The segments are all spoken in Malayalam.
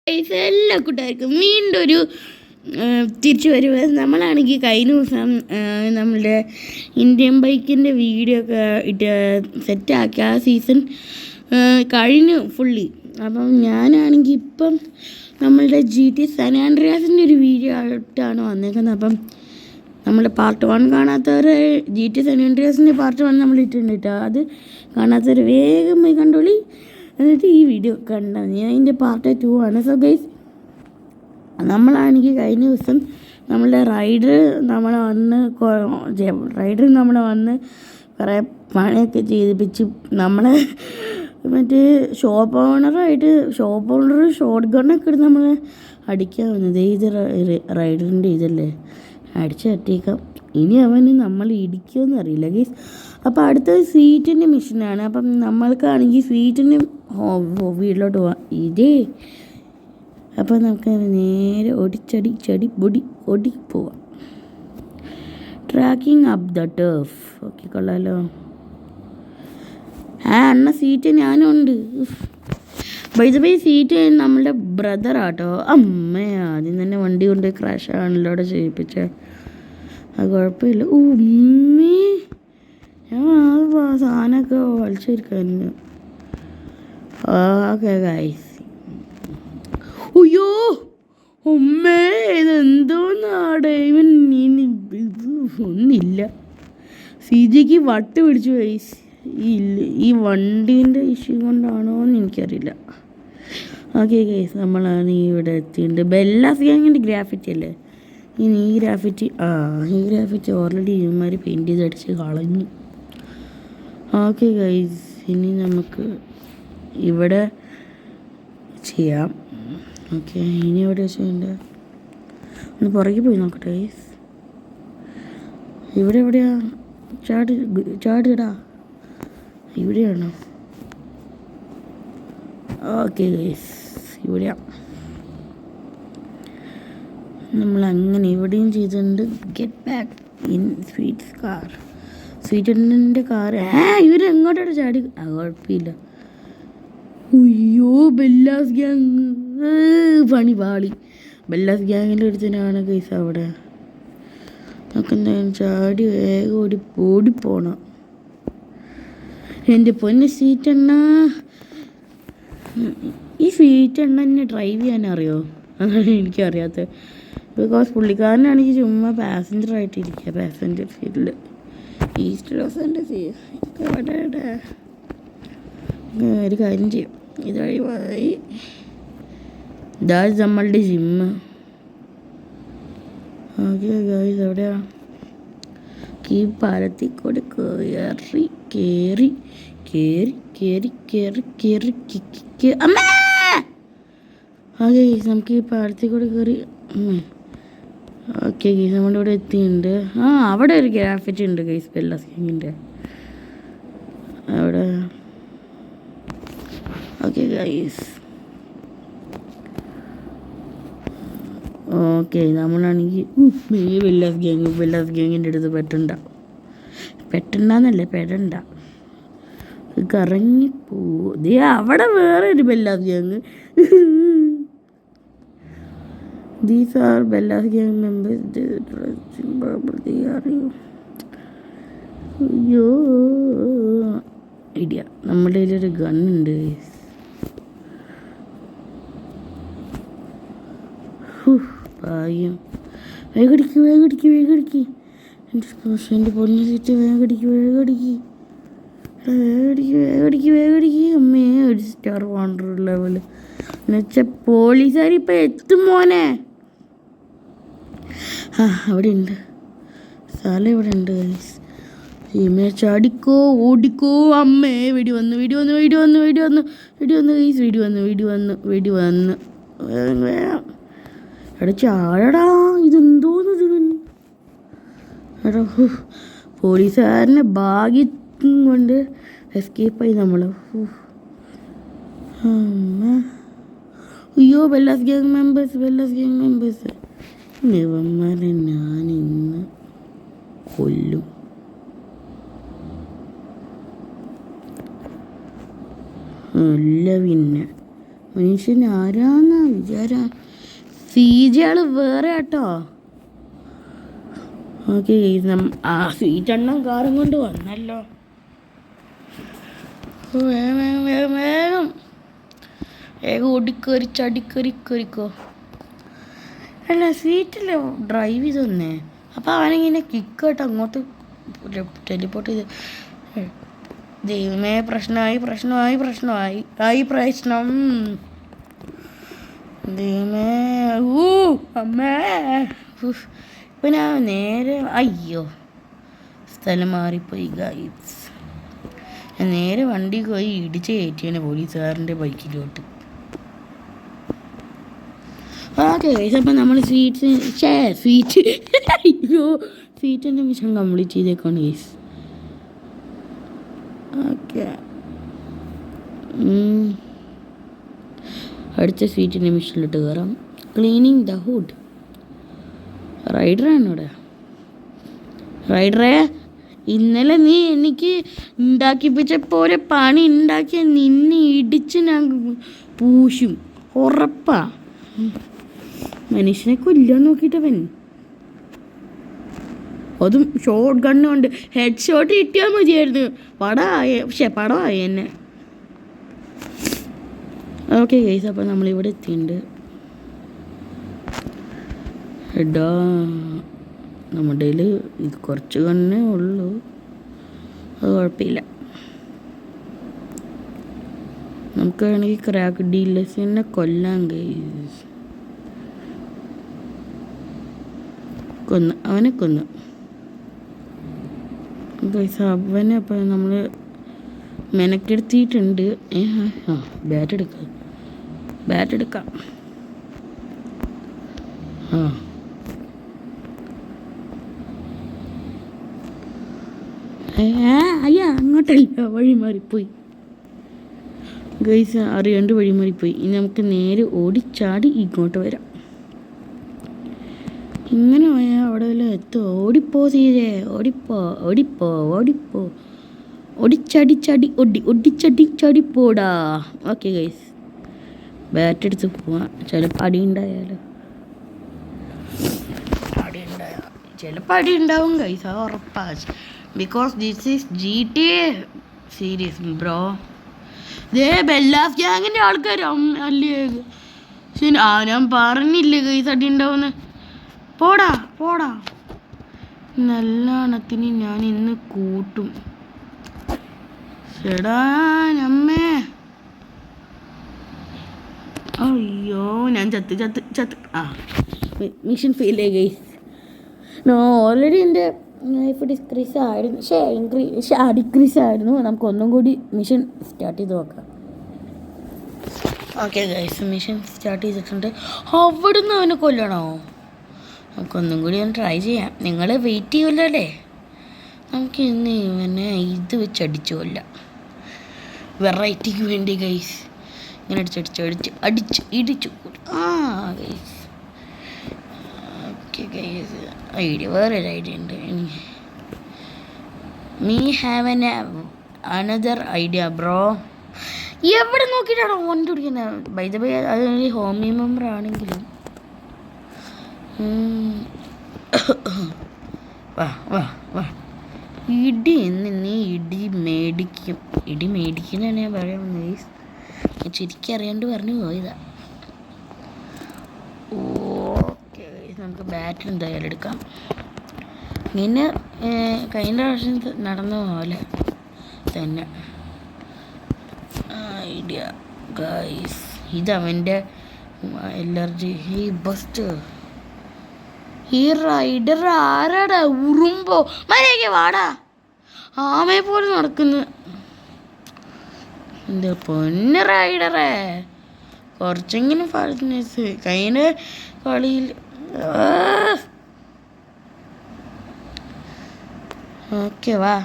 എല്ലാ കൂട്ടുകാർക്കും വീണ്ടും ഒരു തിരിച്ചു വരുക. നമ്മളാണെങ്കിൽ കഴിഞ്ഞ ദിവസം നമ്മളുടെ ഇന്ത്യൻ ബൈക്കിൻ്റെ വീഡിയോ ഒക്കെ ഇട്ട് സെറ്റാക്കി ആ സീസൺ കഴിഞ്ഞു ഫുള്ളി. അപ്പം ഞാനാണെങ്കിൽ ഇപ്പം നമ്മളുടെ GT സാൻ ആൻഡ്രിയാസിൻ്റെ ഒരു വീഡിയോ ആയിട്ടാണ് വന്നേക്കുന്നത്. അപ്പം നമ്മുടെ പാർട്ട് 1 കാണാത്തവർ GT സാൻ ആൻഡ്രിയാസിൻ്റെ പാർട്ട് 1 നമ്മൾ ഇട്ടിട്ടുണ്ട് കേട്ടോ. അത് കാണാത്തവർ വേഗം പോയി കണ്ടോളി, എന്നിട്ട് ഈ വീഡിയോ കണ്ടാൽ ഞാൻ അതിൻ്റെ പാർട്ട് 2 ആണ്. സോ ഗൈസ്, നമ്മളാണെങ്കിൽ കഴിഞ്ഞ ദിവസം നമ്മളുടെ റൈഡർ നമ്മളെ വന്ന് കുറേ പണിയൊക്കെ ചെയ്തിപ്പിച്ച് നമ്മളെ മറ്റേ ഷോപ്പ് ഓണർ ഷോർട്ട് ഗണ്ണൊക്കെ എടുത്ത് നമ്മളെ അടിക്കാൻ വന്നത്. ഇത് റൈഡറിൻ്റെ ഇതല്ലേ, അടിച്ച് തട്ടിയേക്കാം. ഇനി അവന് നമ്മൾ ഇടിക്കുമെന്ന് അറിയില്ല ഗൈസ്. അപ്പോൾ അടുത്തത് സീറ്റിൻ്റെ മിഷനാണ്. അപ്പം നമ്മൾക്കാണെങ്കിൽ സീറ്റിന് വീട്ടിലോട്ട് പോവാം. അപ്പോൾ നമുക്ക് നേരെ ഓടി പോവാം. Tracking up the turf. Okay, കൊള്ളാലോ. അണ്ണ സീറ്റ് ഞാനും ഉണ്ട്. ബൈ സീറ്റ് നമ്മളുടെ ബ്രദറാട്ടോ. ആദ്യം തന്നെ വണ്ടി കൊണ്ട് ക്രാഷ് ആണല്ലോ അവിടെ ചെയ്യിപ്പിച്ച. അത് കുഴപ്പമില്ല. ഉമ്മേ, ഞാൻ സാധനമൊക്കെ വലിച്ചെടുക്കാൻ. Okay guys. അയ്യോ ഉമ്മേ, ഇതെന്തോന്നാടെ ഇവൻ ഒന്നില്ല. സിജിക്ക് വട്ട് പിടിച്ചു ഗൈസ്. ഈ വണ്ടീൻ്റെ ഇഷ്യൂ കൊണ്ടാണോ എന്ന് എനിക്കറിയില്ല. ഓക്കെ ഗൈസ്, നമ്മളാണ് ഇവിടെ എത്തിയിട്ടുണ്ട്. ബെല്ലാസ് ഗ്യാങ്ങിൻ്റെ ഗ്രാഫിറ്റി അല്ലേ ഇനി ഈ ഗ്രാഫിറ്റി ഓൾറെഡി ഇവന്മാർ പെയിൻറ്റ് ചെയ്തടിച്ച് കളഞ്ഞു. ഓക്കെ ഗൈസ്, ഇനി നമുക്ക് ഇവിടെ ചെയ്യാം. ഓക്കെ, ഇനി എവിടെ ചെയ്യണ്ട, ഒന്ന് പുറകെ പോയി നോക്കട്ടെ ഗൈസ്. ഇവിടെ എവിടെയാ ചാടിടാ? ഇവിടെയാണോ? ഓക്കെ ഗൈസ്, ഇവിടെയാ. നമ്മളങ്ങനെ ഇവിടെയും ചെയ്തിട്ടുണ്ട്. ഗെറ്റ് ബാക്ക് ഇൻ സ്വീറ്റൻ്റെ കാർ. ഇവരെങ്ങോട്ടാണ് ചാടി? കുഴപ്പമില്ല. അയ്യോ, ബെല്ലാസ് ഗ്യാങ് പണി പാളി. ബെല്ലാസ് ഗ്യാങ്ങിൻ്റെ അടുത്തനാണ് ഗൈസ് അവിടെ. നമുക്ക് എന്തായാലും ചാടി വേഗം ഓടിപ്പോണം. എൻ്റെ പൊന്ന് സീറ്റെണ്ണ, ഈ സീറ്റെണ്ണ എന്നെ ഡ്രൈവ് ചെയ്യാൻ അറിയോ? അതാണ് എനിക്കറിയാത്തത്. ബിക്കോസ് പുള്ളിക്കാരനാണെങ്കിൽ ചുമ്മാ പാസഞ്ചറായിട്ടിരിക്കുക, പാസഞ്ചർ സീറ്റിൽ. ഈസ്റ്റ് ലോസിൻ്റെ ഒരു കാര്യം ചെയ്യും, ഇതുവഴി പോയി. ഇതാ നമ്മളുടെ ജിമ്മ്. ഓക്കെ ഗൈസ്, എവിടെയാ? ഈ പാലത്തിൽ കൂടെ കയറി അമ്മേ. ഓക്കെ ഗൈസ്, നമുക്ക് ഈ പാലത്തിൽ കൂടെ കയറി. ഓക്കെ ഗൈസ്, നമ്മുടെ ഇവിടെ എത്തിയിട്ടുണ്ട്. അവിടെ ഒരു ഗ്രാഫിറ്റി ഉണ്ട് ഗൈസ്, ബെല്ലാസ് ഗ്യാങ്ങിൻ്റെ അവിടെ. ഓക്കെ ഗൈസ്, ഓക്കെ നമ്മളാണെങ്കിൽ ബെല്ലാസ് ഗ്യാങ്ങിൻ്റെ അടുത്ത് പെടണ്ട. കറങ്ങിപ്പോ. അവിടെ വേറെ ഒരു Bella's gang. These are Bella's gang members. അയ്യോ ഐഡിയ, നമ്മുടെ കയ്യിലൊരു ഗണ്ണുണ്ട്. ഭാഗ്യം. വേഗടിക്ക്. എൻ്റെ പൊന്നു സീറ്റ് വേഗടിക്ക്. അമ്മേ, ഒരു സ്റ്റാർ വാണ്ടർ ലെവൽ എന്നുവെച്ചാൽ പോലീസുകാർ ഇപ്പം എത്തും മോനെ. അവിടെ ഉണ്ട് സ്ഥലം, ഇവിടെ ഉണ്ട് ഗൈസ്. സീമേ ചാടിക്കോ, ഓടിക്കോ. അമ്മേ, വെടി വന്നു ഗൈസ്. വെടി വന്നു. വേഗം എടാ ചാടടാ. ഇതെന്തോന്ന് എടാ, പോലീസുകാരനെ ഭാഗ്യം കൊണ്ട് എസ്കേപ്പായി നമ്മൾ. അയ്യോ, ബെല്ലാസ് ഗ്യാങ് മെമ്പേഴ്സ് ഇവന്മാരെ ഞാൻ ഇന്ന് കൊല്ലും. അല്ല പിന്നെ മനുഷ്യൻ ആരാന്നാ വിചാരം. സീജാള് വേറെ കേട്ടോ. ഓക്കെ ആ സീറ്റെണ്ണം കാറും കൊണ്ട് വന്നല്ലോ. വേഗം വേഗം വേഗം വേഗം വേഗം ഓടിക്കറി ചടിക്കറിക്കറിക്കോ. അല്ല സീറ്റിൽ ഡ്രൈവ് ചെയ്ത് തന്നേ. അപ്പം അവനിങ്ങനെ കിക്കായിട്ട് അങ്ങോട്ട് ടെലിപ്പോർട്ട് ചെയ്ത്. ദൈവമേ പ്രശ്നമായി പ്രശ്നമായി പ്രശ്നമായി ആയി പ്രശ്നം. ദൈവമേ അമ്മേ. ഇപ്പം ഞാൻ നേരെ അയ്യോ സ്ഥലം മാറിപ്പോയി ഗൈസ്. ഞാൻ നേരെ വണ്ടി പോയി ഇടിച്ച് കയറ്റിയാണ് പോലീസുകാരൻ്റെ ബൈക്കിലോട്ട്. ഓക്കെ ഗൈസ് അപ്പം നമ്മൾ സ്വീറ്റ് അയ്യോ സ്വീറ്റിൻ്റെ മിഷൻ കംപ്ലീറ്റ് ചെയ്തേക്കാണ് ഗൈസ്. ഓക്കെ അടുത്ത സ്വീറ്റിൻ്റെ മിഷനിലിട്ട് കയറാം. Cleaning the hood. റൈഡറാണ് ഇവിടെ. റൈഡറേ ഇന്നലെ നീ എനിക്ക് ഉണ്ടാക്കിപ്പിച്ച പോലെ പണി ഉണ്ടാക്കിയ നിന്നെ ഇടിച്ച് ഞാൻ പൂശും ഉറപ്പാ. മനുഷ്യനെ കൊല്ലാൻ നോക്കിയിട്ടവൻ. അതും ഷോട്ട് ഗണ്ണ് കൊണ്ട്. ഹെഡ് ഷോട്ട് കിട്ടിയാൽ മതിയായിരുന്നു. പടമായി എന്നെ. ഓക്കെ ഗൈസ് അപ്പം നമ്മളിവിടെ എത്തിയിട്ടുണ്ട്. എടാ നമ്മുടെ ഇത് കുറച്ച് കണ്ണേ ഉള്ളൂ. അത് കുഴപ്പമില്ല. നമുക്ക് വേണമെങ്കിൽ ക്രാക്ക് ഡീലേഴ്സിനെ കൊല്ലാൻ ഗൈസ്. അവനെ കൊന്നു ഗൈസ്. അവനെ അപ്പം നമ്മൾ മെനക്കെടുത്തിയിട്ടുണ്ട്. ബാറ്റ് എടുക്കാം. അയ്യാ അങ്ങോട്ടല്ല, വഴി മാറിപ്പോയി ഗൈസ്. അറിയാണ്ട് വഴി മാറിപ്പോയി. ഇനി നമുക്ക് നേരെ ഓടിച്ചാടി ഇങ്ങോട്ട് വരാം. ഇങ്ങനെ പോയാൽ അവിടെ വല്ല എത്തോ. ഓടിപ്പോ സീരേ, ഓടിപ്പോ ഒടിച്ചടി പോടാ. ഓക്കെ ഗൈസ് ബാറ്റ് എടുത്ത് പോവാം. ചിലപ്പോൾ അടി ഉണ്ടാവും ഗൈസ്. അത് ഉറപ്പാ. Because this is GTA series bro. ദേ ബെല്ലാസ് ഗ്യാങ്ങിൻ്റെ ആൾക്കാർ അല്ലേ. ഞാൻ പറഞ്ഞില്ലേ ഗൈസ് അടി ഉണ്ടാവുമെന്ന്. പോടാ നല്ല അണത്തിന് ഞാൻ ഇന്ന് കൂട്ടും. ചേടാ അമ്മേ. അയ്യോ ഞാൻ ചത്ത്. മിഷൻ ഫെയിൽ ആയി ഗൈസ്. ഓൾറെഡി എൻ്റെ ലൈഫ് ഡിക്രീസ് ആയിരുന്നു. ഡിക്രീസ് ആയിരുന്നു. നമുക്കൊന്നും കൂടി മിഷൻ സ്റ്റാർട്ട് ചെയ്ത് നോക്കാം. ഓക്കെ ഗൈസ് മിഷൻ സ്റ്റാർട്ട് ചെയ്തിട്ടുണ്ട്. അവിടുന്ന് അവനെ കൊല്ലണോ? നമുക്കൊന്നും കൂടി ഒന്ന് ട്രൈ ചെയ്യാം. നിങ്ങൾ വെയിറ്റ് ചെയ്യുമല്ലോ അല്ലേ? നമുക്ക് ഇന്ന് ഇവനെ ഇത് വെച്ച് അടിച്ചു കൊല്ലാം. വെറൈറ്റിക്ക് വേണ്ടി ഗൈസ്. ഇങ്ങനെ അടിച്ച് ഇടിച്ചു. Guys okay guys. വേറൊരു ഐഡിയ ഉണ്ട്. Me have another idea bro. എവിടെ നോക്കിയിട്ടാണോ വണ്ടി പിടിക്കുന്നത്? ബൈ ദ ബൈ അത് ഹോമി മെമ്പർ ആണെങ്കിലും വാ ഇടി നീ ഇടി മേടിക്കുന്ന ഞാൻ പറയാൻ ഗൈസ്. ശരിക്കും അറിയാണ്ട് പറഞ്ഞു പോയതാ. ഓക്കെ നമുക്ക് ബാറ്റ് എന്തായാലും എടുക്കാം. ഇങ്ങനെ കഴിഞ്ഞ പ്രാവശ്യം നടന്ന പോലെ തന്നെ ഐഡിയ ഗൈസ്. ഇതവൻ്റെ എലർജി. ഈ റൈഡർ ആരാടാ? ഉറുമ്പോ മര്യാദയ്ക്ക് വാടാ. ആമയെ പോലെ നടക്കുന്നു. എന്താ പൊന്ന് റൈഡറേ, കുറച്ചെങ്കിലും ഫാസ്റ്റ്നെസ്. കഴിഞ്ഞ കളിയിൽ ഓക്കെ വാ.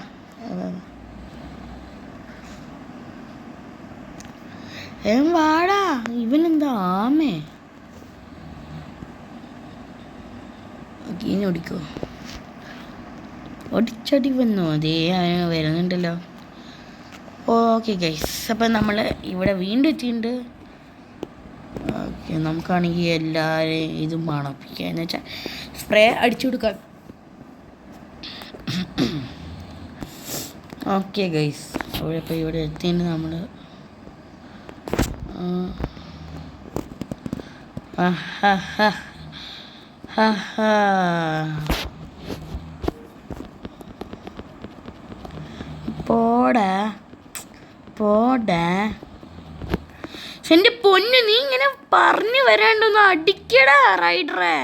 വാടാ. ഇവനെന്താ ആമേ? ഓടിക്കോ. ഒടിച്ചടി വന്നോ? അതേ അവന് വരുന്നുണ്ടല്ലോ. ഓക്കെ ഗൈസ് അപ്പം നമ്മൾ ഇവിടെ വീണ്ടും എത്തിയിട്ടുണ്ട്. നമുക്കാണെങ്കിൽ എല്ലാവരെയും ഇതും മണപ്പിക്കുക എന്ന് വെച്ചാൽ സ്പ്രേ അടിച്ചു കൊടുക്കാം. ഓക്കെ ഗൈസ്, ഇപ്പോൾ ഇവിടെ എത്തിയിട്ട് നമ്മൾ പോടാ പോടാ. എൻ്റെ പൊന്ന്, നീ ഇങ്ങനെ പറഞ്ഞു വരാണ്ടൊന്ന് അടിക്കടാ റൈഡറെ.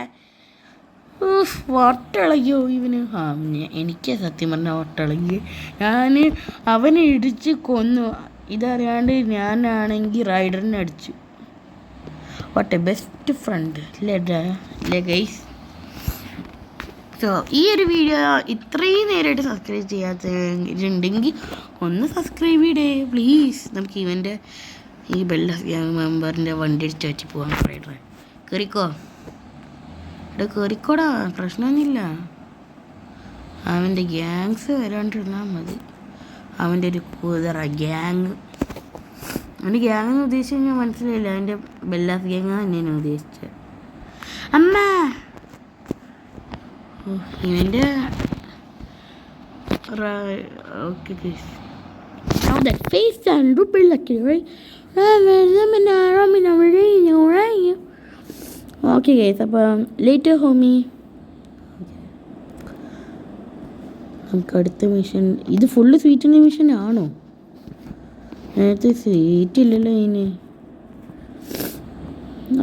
വട്ടിളകിയോ ഇവന്? എനിക്ക് സത്യം പറഞ്ഞാൽ വട്ടിളകി. ഞാൻ അവനെ ഇടിച്ച് കൊന്നു. ഇതറിയാണ്ട് ഞാനാണെങ്കിൽ റൈഡറിനെ അടിച്ചു. വാട്ട് എ ബെസ്റ്റ് ഫ്രണ്ട് അല്ലേ ഗൈസ്? സോ ഈ ഒരു വീഡിയോ ഇത്രയും നേരമായിട്ട് സബ്സ്ക്രൈബ് ചെയ്യാത്തുണ്ടെങ്കിൽ ഒന്ന് സബ്സ്ക്രൈബ് ചെയ്തേ പ്ലീസ്. നമുക്ക് ഇവൻ്റെ ഈ ബെല്ലാസ് ഗ്യാങ് മെമ്പറിൻ്റെ വണ്ടി അടിച്ച് വെച്ച് പോകാൻ റൈഡറെ. കയറിക്കോ ഇവിടെ, കയറിക്കോടാ, പ്രശ്നമൊന്നുമില്ല. അവൻ്റെ ഗ്യാങ്സ് വരാണ്ടിരുന്നാൽ മതി. അവൻ്റെ ഒരു കുതിര ഗ്യാങ്. അവൻ്റെ ഗ്യാങ് എന്ന് ഉദ്ദേശിച്ച് കഴിഞ്ഞാൽ മനസ്സിലായില്ല, അവൻ്റെ ബെല്ലാസ് ഗ്യാങ് തന്നെയാണ് ഉദ്ദേശിച്ചത്. അമ്മ ഇവൻ്റെ okay Now that face and rupee lucky, right? Okay guys, അപ്പം later homie. നമുക്ക് അടുത്ത മിഷൻ, ഇത് ഫുള്ള് സ്വീറ്റിൻ്റെ മിഷൻ ആണോ? നേരത്തെ സ്വീറ്റ് ഇല്ലല്ലോ ഇതിന്.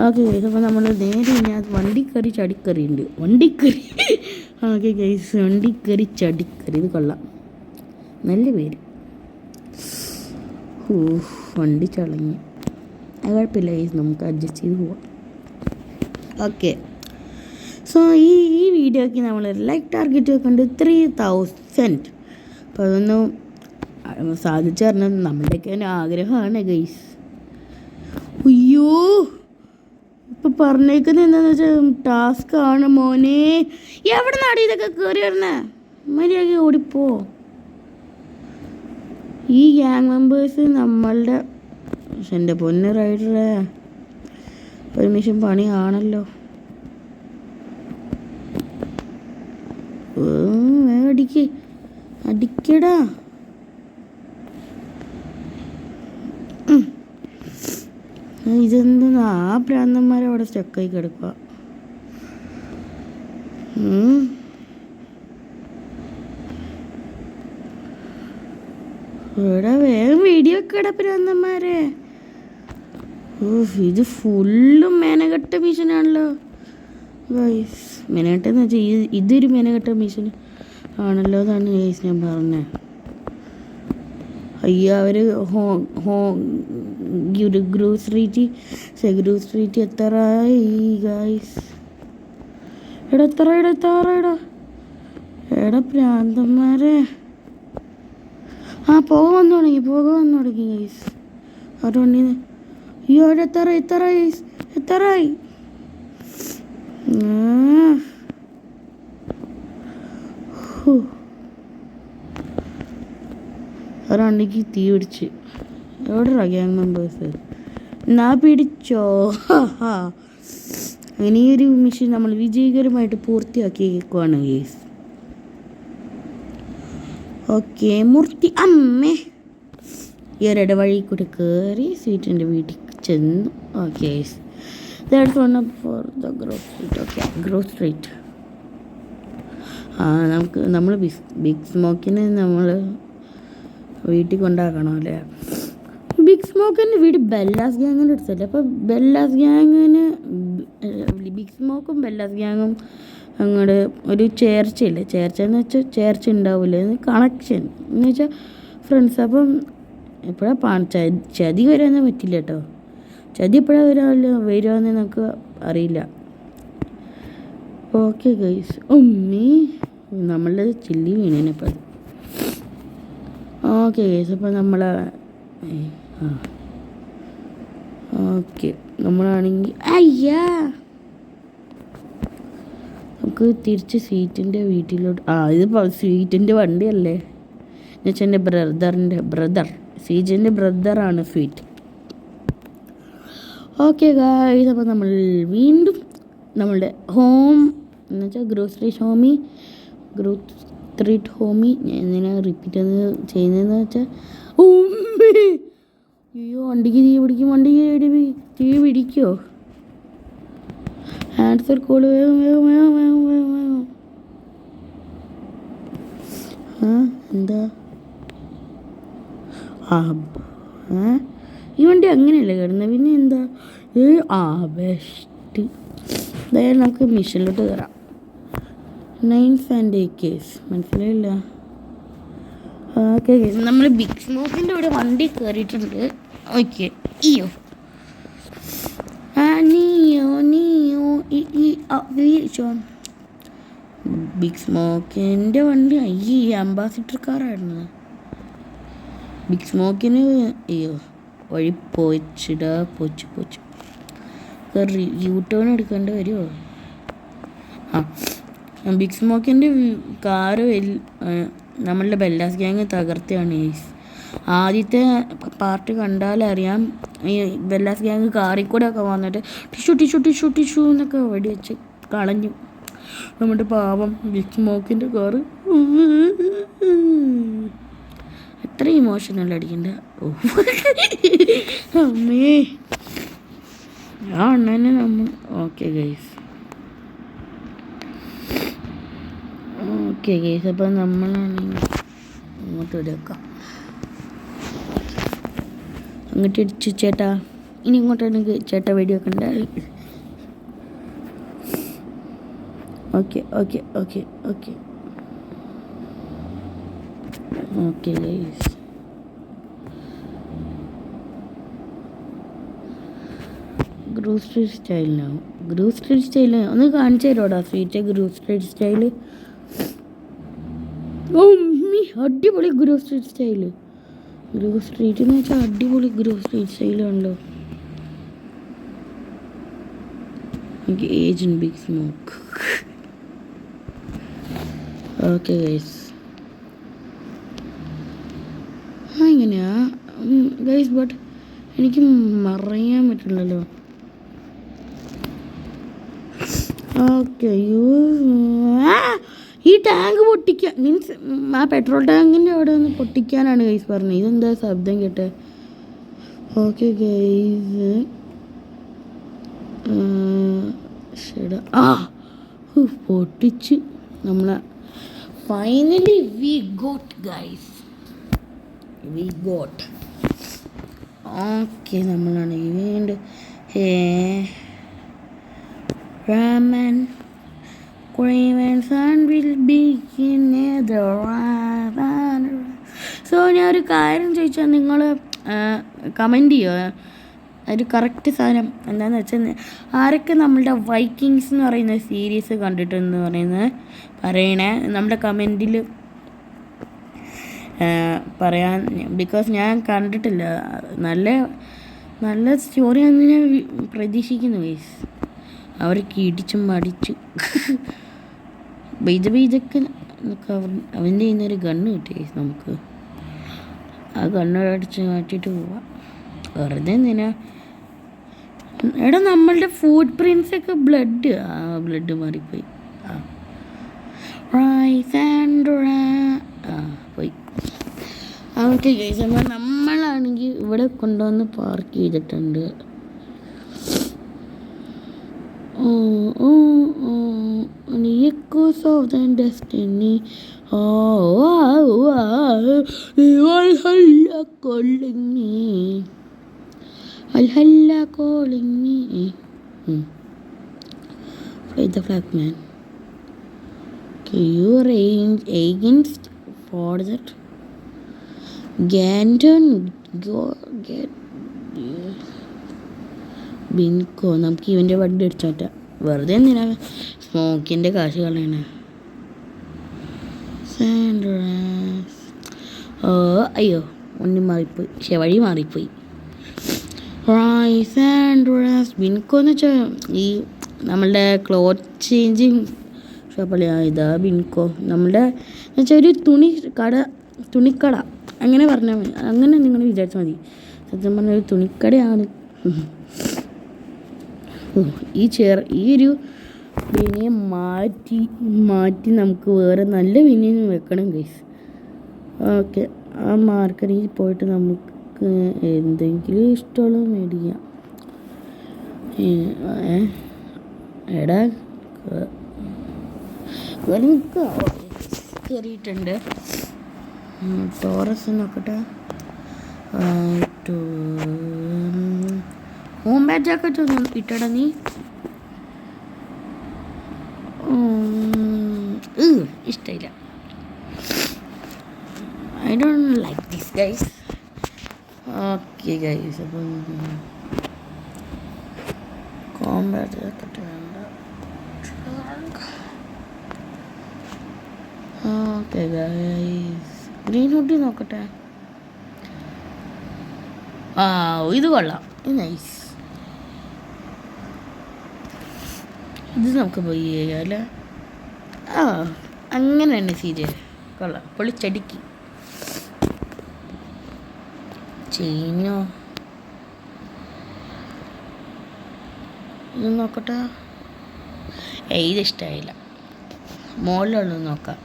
ഓക്കെ ഗൈസ്, അപ്പോൾ നമ്മൾ നേരെ ഇനി അത് വണ്ടിക്കറി ചടിക്കറി ഉണ്ട്. വണ്ടിക്കറി ഓക്കെ ഗൈസ്, വണ്ടിക്കറി ചടിക്കറി, ഇത് കൊള്ളാം, നല്ല പേര്. വണ്ടി ചളങ്ങി, അത് കുഴപ്പമില്ല ഗൈസ്, നമുക്ക് അഡ്ജസ്റ്റ് ചെയ്ത് പോവാം. ഓക്കെ, സോ ഈ വീഡിയോയ്ക്ക് നമ്മൾ ലൈക്ക് ടാർഗറ്റ് വെക്കേണ്ടത് 3000. അപ്പോൾ അതൊന്നും സാധിച്ചു തരണം നമ്മുടെയൊക്കെ ആഗ്രഹമാണ് ഗൈസ്. അയ്യോ, ഇപ്പം പറഞ്ഞേക്കുന്നത് എന്താണെന്ന് വെച്ചാൽ ടാസ്ക് ആണ് മോനെ. എവിടെ നിന്നാണ് ഇതൊക്കെ കയറി വരുന്നത്? മര്യാദ ഓടിപ്പോ. ഈ ഗ്യാങ് മെമ്പേഴ്സ് നമ്മളുടെ എൻ്റെ പൊന്ന് റൈഡറെ ഒരു മിഷൻ പണിയാണല്ലോ. അടിക്കടാ. ഇതെന്താ ആ പ്രാന്തന്മാരെ അവിടെ സ്റ്റക്കായി കിടക്കുക. ഇവിടെ വേഗം വീഡിയോ വെക്കട പ്രാന്തന്മാരെ. ഇത് ഫുള്ളും മെനകെട്ട മിഷനാണല്ലോ ഗൈസ്. മെനകെട്ടെന്ന് വെച്ചാൽ ഇതൊരു മെനകെട്ട മിഷൻ ആണല്ലോ എന്നാണ് ഗൈസ് ഞാൻ പറഞ്ഞത്. അയ്യോ, അവർ ഗ്രൂസ്ട്രീറ്റ് എത്തറായി ഗൈസ്. എടാ പ്രാന്തന്മാരെ. പുക വന്നു തുടങ്ങി ഗൈസ്. അതുകൊണ്ട് അയ്യോ എത്തറായി. ഒരണ്ടിക്ക് തീ പിടിച്ച്. എവിടെ ഗ്യാങ് മെമ്പേഴ്സ്? എന്നാ പിടിച്ചോ. ഇനിയൊരു മിഷൻ നമ്മൾ വിജയകരമായിട്ട് പൂർത്തിയാക്കിയേക്കുവാണ് ഗൈസ്. ഓക്കെ, മൂർത്തി അമ്മേ ഈ ഒരിട വഴി കൂടി കയറി സ്വീറ്റിൻ്റെ വീട്ടിൽ ചെന്നു. Okay guys, that's one up for the gross street. Okay, gross street. നമ്മൾ ബിഗ് സ്മോക്കിനെ നമ്മൾ വീട്ടിൽ കൊണ്ടാക്കണം അല്ലേ? ബിഗ് സ്മോക്കിൻ്റെ വീട് ബെല്ലാസ് ഗ്യാങ്ങിൻ്റെ അടുത്തല്ലേ? അപ്പോൾ ബെല്ലാസ് ഗ്യാങ്ങിന് ബിഗ് സ്മോക്കും ബെല്ലാസ് ഗ്യാങ്ങും അങ്ങോട്ട് ഒരു ചേർച്ചയില്ലേ? ചേർച്ച വെച്ചാൽ ചേർച്ച ഉണ്ടാവില്ലേ, കണക്ഷൻ എന്ന് വെച്ചാൽ ഫ്രണ്ട്സ്. അപ്പം എപ്പോഴാണ് ചതി വരാൻ പറ്റില്ല കേട്ടോ. ചതി എപ്പോഴാണ് വരുവാന്ന് നമുക്ക് അറിയില്ല. ഓക്കെ ഗൈസ്, നമ്മളുടെ ചില്ലി വീണേനപ്പോൾ. ഓക്കെ ഗൈസ്, അപ്പോൾ ഓക്കെ നമ്മളാണെങ്കിൽ നമുക്ക് തിരിച്ച് സ്വീറ്റിൻ്റെ വീട്ടിലോട്ട്. ഇതിപ്പോൾ സ്വീറ്റിൻ്റെ വണ്ടിയല്ലേ എന്നുവെച്ചാൽ എൻ്റെ ബ്രദർ സ്വീറ്റിൻ്റെ ബ്രദറാണ് സ്വീറ്റ്. ഓക്കെ ഗായ്സ്, അപ്പോൾ നമ്മൾ വീണ്ടും നമ്മളുടെ ഹോം എന്ന് വെച്ചാൽ ഗ്രോസറി ഹോമി ഞാൻ എന്തിനാണ് റിപ്പീറ്റ് ചെയ്യുന്നതെന്ന് വെച്ചാൽ അയ്യോ വണ്ടിക്ക് തീ പിടിക്കുമോ? ആൻസർ കോൾ വേഗം വേഗം വേഗം വേഗം വേഗം വേഗം. എന്താ ഈ വണ്ടി അങ്ങനെയല്ലേ കിടന്നത്? പിന്നെ എന്താ ബെസ്റ്റ്. അതായത് നമുക്ക് മിഷനിലോട്ട് കയറാം. 9 and 8 മനസ്സിലായില്ല. ഓക്കെ, നമ്മൾ ബിഗ് സ്മോക്കിൻ്റെ ഇവിടെ വണ്ടി കയറിയിട്ടുണ്ട്. ഓക്കെ, നീയോ ബിഗ് സ്മോക്കിൻ്റെ വണ്ടി അംബാസിഡർ കാറായിരുന്നു. ബിഗ് സ്മോക്കിന് വഴി പോച്ച് യൂ ടേൺ എടുക്കേണ്ടി വരുമോ? ബിഗ് സ്മോക്കിൻ്റെ കാറ് നമ്മളുടെ ബെല്ലാസ് ഗ്യാങ് തകർത്തയാണ്. ആദ്യത്തെ പാർട്ട് കണ്ടാലറിയാം. ഈ ബെല്ലാസ് ഗ്യാങ് കാറിൽ കൂടെ ഒക്കെ വന്നിട്ട് ടിഷു എന്നൊക്കെ വെടിവെച്ച് കളഞ്ഞു നമ്മുടെ പാവം ബിഗ് സ്മോക്കിൻ്റെ കാറ്. എത്ര ഇമോഷണൽ അടിക്കണ്ട. അമ്മേ അണ്ണനെ നമ്മൾ ഓക്കെ ഗൈസ് അപ്പോൾ നമ്മളാണെങ്കിൽ അങ്ങോട്ട് എടുക്കാം. അങ്ങോട്ട് ഇടിച്ചു ചേട്ടാ. ഇനി ഇങ്ങോട്ടാണെങ്കിൽ ചേട്ടാ വീഡിയോ ഒക്കെ ഉണ്ടായി. ഓക്കെ ഗൈസ്, ഗ്രോസറി സ്റ്റൈൽ ഒന്ന് കാണിച്ചു തരോടാ സ്വീറ്റ്. ഗ്രോസറി സ്റ്റൈല് അടിപൊളി ഗ്രോസറി സ്റ്റൈല്. എന്ന് വെച്ചാൽ അടിപൊളി ഗ്രോസറി സ്റ്റൈലുണ്ടോ? എനിക്ക് agent big smoke. Okay guys, ഇങ്ങനെയാ ഗൈസ്. ബട്ട് എനിക്ക് മറിയാൻ പറ്റില്ലല്ലോ. ഓക്കെ, ഈ ടാങ്ക് പൊട്ടിക്കാൻ മീൻസ് ആ പെട്രോൾ ടാങ്കിൻ്റെ അവിടെ ഒന്ന് പൊട്ടിക്കാനാണ് ഗൈസ് പറഞ്ഞത്. ഇതെന്താ ശബ്ദം കേട്ടെ? ഓക്കെ ഗൈസ്, പൊട്ടിച്ച് നമ്മളെ finally we got guys. Okay, നമ്മളാണ് വീണ്ടും ramen cream and sun will begin the so ഞാൻ ഒരു കാര്യം ചോദിച്ചാൽ നിങ്ങൾ കമൻറ്റ് ചെയ്യുമോ? ഒരു കറക്റ്റ് സാധനം എന്താണെന്ന് വെച്ചാൽ ആരൊക്കെ നമ്മളുടെ വൈക്കിങ്സ് എന്ന് പറയുന്ന സീരീസ് കണ്ടിട്ടെന്ന് പറയണേ നമ്മുടെ കമൻറ്റിൽ പറയാൻ. ബിക്കോസ് ഞാൻ കണ്ടിട്ടില്ല. നല്ല സ്റ്റോറിയാണെന്ന് ഞാൻ പ്രതീക്ഷിക്കുന്നു ഗൈസ്. അവർക്ക് ഇടിച്ചും മടിച്ചു ഇതൊക്കെ അവൻ്റെ ഇന്നൊരു ഗണ്ണ് കിട്ടി നമുക്ക്. ആ ഗണ്ണ് അടിച്ച് മാറ്റിയിട്ട് പോവാം. വെറുതെ എന്തിനാ എടാ, നമ്മളുടെ ഫുഡ് പ്രിൻസൊക്കെ ബ്ലഡ് മാറിപ്പോയി. പോയി. ഓക്കെ ഗൈസ്, നമ്മളാണെങ്കിൽ ഇവിടെ കൊണ്ടുവന്ന് പാർക്ക് ചെയ്തിട്ടുണ്ട്. An echoes of the destiny. Valhalla calling me. Play the flag, man. Okay, you range against for that. Ganton, go get. ബിൻകോ, നമുക്ക് ഇവൻ്റെ വണ്ടി അടിച്ചോട്ട. വെറുതെ എന്തിനാ സ്മോക്കിൻ്റെ കാശ് കളയണ? അയ്യോ മാറിപ്പോയി. വഴി മാറിപ്പോയി. ബിൻകോ എന്ന് വെച്ചാൽ ഈ നമ്മളുടെ ക്ലോത്ത് ചേഞ്ചിങ് ഷോപ്പല്ലേ ഇതാ ബിൻകോ. നമ്മളുടെ എന്ന് വെച്ചാൽ ഒരു തുണിക്കട അങ്ങനെ പറഞ്ഞാൽ മതി. അങ്ങനെ നിങ്ങൾ വിചാരിച്ചാൽ മതി. സത്യം പറഞ്ഞ ഒരു തുണിക്കടയാണ്. ഈ ഒരു വിനയം മാറ്റി നമുക്ക് വേറെ നല്ല വിനയം വെക്കണം ഗൈസ്. ഓക്കെ, ആ മാർക്കറ്റിൽ പോയിട്ട് നമുക്ക് എന്തെങ്കിലും ഇഷ്ടമുള്ള മേടിക്കാം. എടാ കയറിയിട്ടുണ്ട്. ടോറസ് നോക്കട്ടെ. ഹോം ബാഡ്ജൊക്കെ ഇട്ടടാ നീ. ഇഷ്ടമില്ല. I don't like this guys. Okay guys, അപ്പം കോമ്പാറ്റ് ജാക്കറ്റ് വേണ്ട. ഓക്കെ ഗൈസ്, ഗ്രീൻ ഹുഡി നോക്കട്ടെ. ഇത് കൊള്ളാം, ഇത് നൈസ്. ഇത് നമുക്ക് പോയി ചെയ്യാം അല്ലേ? അങ്ങനെ തന്നെ സീരിയൽ കൊള്ളാം, പൊളിച്ചടിക്ക്. ചെയിനോ ഇത് നോക്കട്ടെ. ഇത് ഇഷ്ടമായില്ല. മുകളിലുള്ളത് നോക്കാം.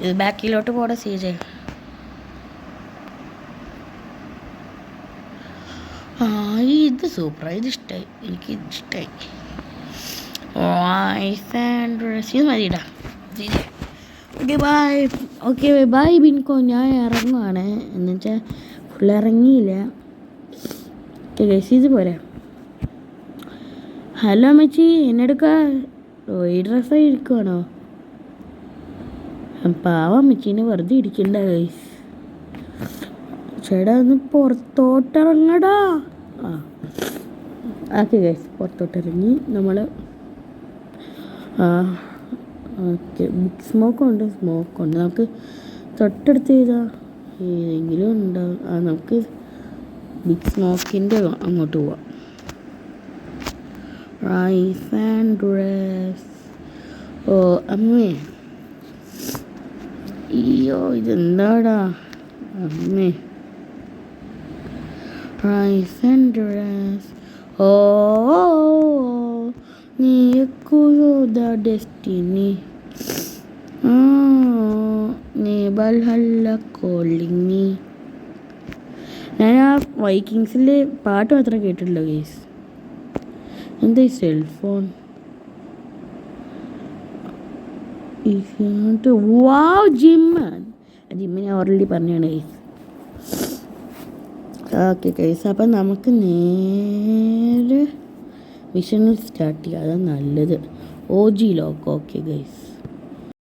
ഇത് ബാക്കിലോട്ട് പോടെ സീജെ. ഇത് സൂപ്പറായി, ഇത് ഇഷ്ടമായി, എനിക്ക് ഇത് ഇഷ്ടമായി. ഇത് മതിയിടാ. Okay bye. Okay bye Binco, ഞാൻ ഇറങ്ങുവാണ്. എന്നുവെച്ചാൽ ഫുൾ ഇറങ്ങിയില്ല. ഓക്കെ ഗൈസ്, ഇത് പോരാ. ഹലോ അമ്മച്ചി, എന്നെടുക്കാ? ഈ ഡ്രസ്സായി ഇരിക്കുവാണോ? പാവം അമ്മച്ചീനെ വെറുതെ ഇരിക്കണ്ട ഗൈസ്. ചേട്ടാ ഒന്ന് പുറത്തോട്ടിറങ്ങടാ. ഓക്കെ ഗൈസ്, പുറത്തോട്ടിറങ്ങി നമ്മൾ. ഓക്കെ, ബിഗ് സ്മോക്കുണ്ട്. നമുക്ക് തൊട്ടടുത്ത് ചെയ്താ ഏതെങ്കിലും ഉണ്ടാവും. നമുക്ക് ബിഗ് സ്മോക്കിൻ്റെ അങ്ങോട്ട് പോവാം. Rise and dress. അമ്മേ, അയ്യോ ഇതെന്താടാ അമ്മേ. Rise and dress. നീക്കുദ ഡെസ്റ്റിനി. നേബൽഹല്ല കോളിങ്. ഞാൻ ആ വൈക്കിങ്സിലെ പാട്ട് മാത്രമേ കേട്ടിട്ടുള്ളൂ ഗൈസ്. എന്താ ഈ സെൽഫോൺ? വാവ്, ജിമ്മ് ഞാൻ ഓൾറെഡി പറഞ്ഞാണ് ഗൈസ്. ഓക്കെ ഗൈസ്, അപ്പം നമുക്ക് നേരെ മിഷൻ സ്റ്റാർട്ട് ചെയ്യാം, അതാണ് നല്ലത്. OG lock. Okay guys.